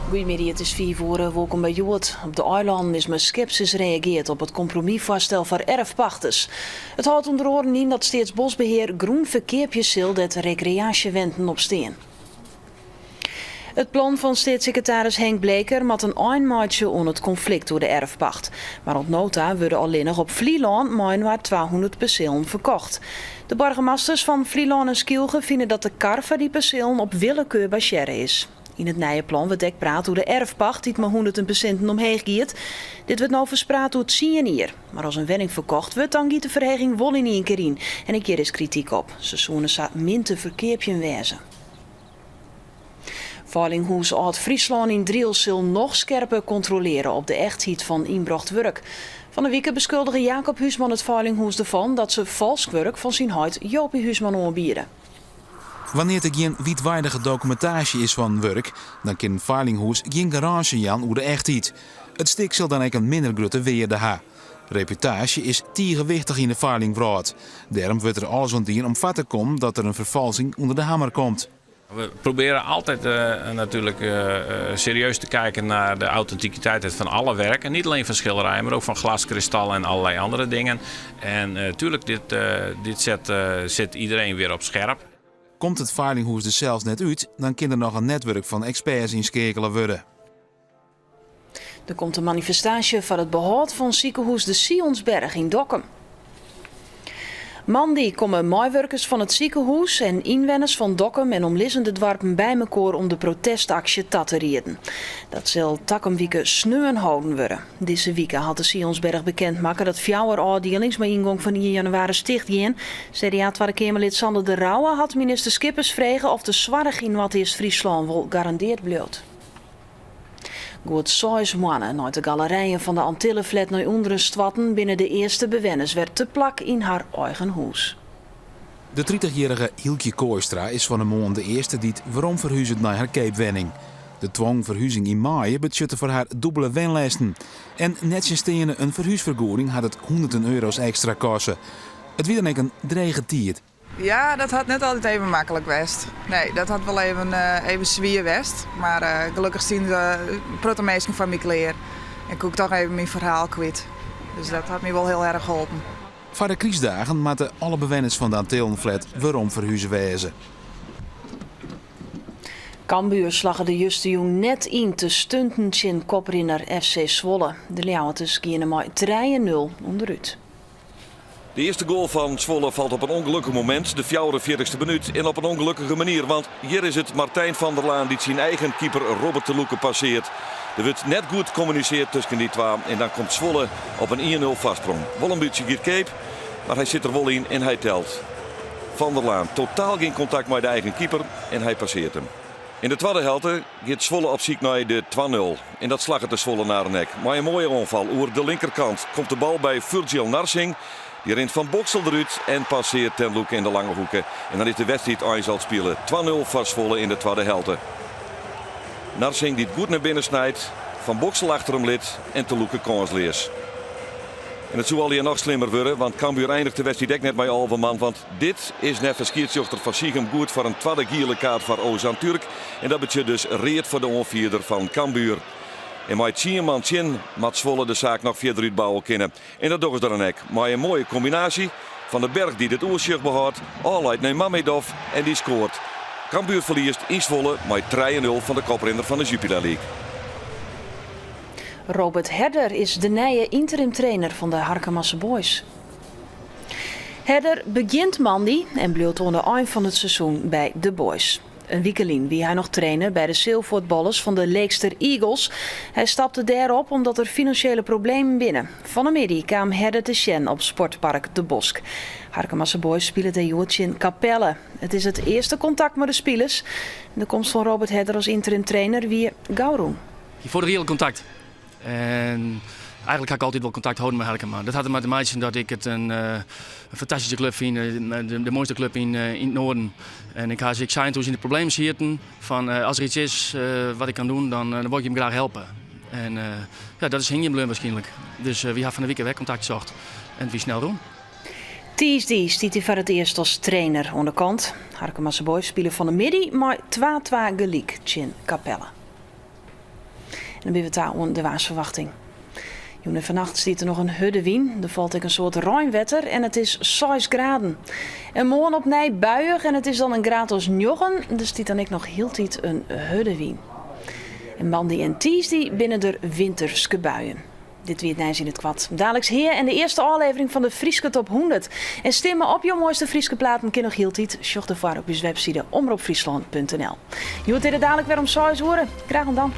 Goedemiddag, het is 4 uur. Welkom bij Joert. Op de eilanden is met sceptisch reageerd op het compromisvoorstel voor erfpachters. Het houdt onder oren in dat steeds bosbeheer groen verkeerpjes zil dat recreatiewenten op steen. Het plan van staatssecretaris Henk Bleker mat een eindmaatje on het conflict door de erfpacht. Maar op nota worden alleen nog op Vlieland maar 200 percelen verkocht. De burgemeesters van Vlieland en Skilge vinden dat de kar van die percelen op willekeur baseren is. In het nieuwe plan wordt ook praat hoe de erfpacht die maar 100% omheen gaat. Dit wordt nou verspraat door het hier. Maar als een wenning verkocht wordt, dan giet de verheging wel in één keer in. En een keer is kritiek op. Seizoenen staat min te verkeerpje wezen. Veilinghuis Oud-Friesland in Driel zal nog scherper controleren op de echtheid van inbracht werk. Van de week beschuldigen Jacob Huisman het Veilinghuis ervan dat ze vals werk van zijn huid Jopie Huisman aanbieden. Wanneer er geen wijdwaardige documentatie is van werk, dan kan een veilinghuis geen garage jan hoe de echtheid. Het stik zal dan ook een minder grote weerde ha. Reputage is tegenwichtig in de veilingvraag. Daarom wordt er alles aan doen om vat te komen dat er een vervalsing onder de hamer komt. We proberen altijd natuurlijk serieus te kijken naar de authenticiteit van alle werken. Niet alleen van schilderijen, maar ook van glas, kristal en allerlei andere dingen. En natuurlijk, dit zet iedereen weer op scherp. Komt het veilinghuis er zelfs net uit, dan kan er nog een netwerk van experts inschakelen worden. Er komt een manifestatie voor het behoud van ziekenhuis de Sionsberg in Dokkum. Maandag komen medewerkers van het ziekenhuis en inwoners van Dokkum en omliggende dorpen bij elkaar om de protestactie te rieden. Dat zal takkenwieke sneeuwen houden worden. Deze week had de Sionsberg bekendmaken dat 4 afdelings met ingang van 1 januari sticht gaan. CDA Tweede Kamerlid Sander de Rauwe had minister Schippers vragen of de zwaardig in wat is Friesland wel garandeerd blijft. Goed 6 mannen uit de galerijen van de Antillenflat naar onderen stwatten binnen de eerste bewenners werd te plak in haar eigen huis. De 30-jarige Hieltje Kooistra is van de maand de eerste die het waarom verhuizen naar haar keepwenning. De dwang verhuizing in maaien budgetten voor haar dubbele wenlijsten. En net sinds een verhuisvergoeding had het €100 extra kosten. Het weer dan ook een dreige tijd. Ja, dat had net altijd even makkelijk geweest. Nee, dat had wel even zwier geweest. Maar gelukkig zien de protomeesken van mijn kleer. En ik kon toch even mijn verhaal kwijt. Dus dat had me wel heel erg geholpen. Voor de kriesdagen moeten alle bewoners van de Antillenflat waarom verhuizen wezen. Cambuur slaggen de juiste jong net in te stunten in koprinner FC Zwolle. De Leeuwarters gingen maar 3-0 onderuit. De eerste goal van Zwolle valt op een ongelukkig moment, de 44e minuut, en op een ongelukkige manier. Want hier is het Martijn van der Laan die zijn eigen keeper Robert de Loeke passeert. Er wordt net goed gecommuniceerd tussen die twee en dan komt Zwolle op een 1-0 vastsprong. Wel een beetje Cape, maar hij zit er wel in en hij telt. Van der Laan totaal geen contact met de eigen keeper en hij passeert hem. In de tweede helft gaat Zwolle op ziek naar de 2-0. En dat slag het de Zwolle naar de nek. Maar een mooie aanval. Over de linkerkant komt de bal bij Virgil Narsing. Die rent van Boksel eruit en passeert ten Loeke in de lange hoeken. En dan is de wedstrijd eindelijk spelen. 2-0 voor Zwolle in de tweede helft. Narsing die het goed naar binnen snijdt. Van Boksel achter hem lid en ten Loeke kansleers. En het zou al hier nog slimmer worden, want Cambuur eindigt de wedstrijd ook net bij Alverman. Want dit is net verschiedsjochter van Siegem goed voor een tweede gele kaart voor Ozan Turk. En dat betekent dus reed voor de onvierder van Cambuur. En met Tjierman Tjen moet Zwolle de zaak nog verder uitbouwen kunnen. En dat doen ze dan ook. Maar een mooie combinatie van de Berg die het oersjecht behoudt. All-uit naar Mamedov en die scoort. Cambuur verliest in Zwolle met 3-0 van de koprenner van de Jupiler League. Robert Herder is de nieuwe interim trainer van de Harkemasse Boys. Herder begint maandag en blijft aan het eind van het seizoen bij de Boys. Een weekelin wie hij nog trainer bij de Silvoortballers van de Leekster Eagles. Hij stapte daarop omdat er financiële problemen binnen. Van de middag kwam Herder te Sjen op sportpark De Bosk. Harkemasse Boys spelen de Joortje in Capelle. Het is het eerste contact met de spelers. De komst van Robert Herder als interim trainer weer Gauroen. Je voert reëel contact. En eigenlijk ga ik altijd wel contact houden met Harkema. Dat had met de meisjes dat ik het een fantastische club vind, de mooiste club in het noorden. En ik zei toen in de problemen zitten van als er iets is wat ik kan doen, dan wil ik hem graag helpen. En ja, dat is Hingenblum waarschijnlijk. Dus we hebben van de week weer contact gezocht en wie snel doen. Tiesday stiet hij voor het eerst als trainer aan de kant. Harkemasse Boys spelen van de middag, maar 2-2 gelijk in Capelle. dan ben we daar aan de waarsverwachting. En vannacht stiet er nog een hudde wien. Er valt ook een soort ruimwetter en het is 6 graden. En morgen opnieuw buiig en het is dan een graad als 9. Dus stiet dan ook nog heel tijd een hudde wien. En Mandy en Tiesday binnen er winterske buien. Dit weer het nijs in het kwad. Dadelijks hier en de eerste aflevering van de Frieske Top 100. En stemmen op je mooiste Frieske platen kan nog heel tijd. Zocht ervoor op je website omroepfriesland.nl. Je hoort dit dadelijk weer om 6 uur. Graag dan.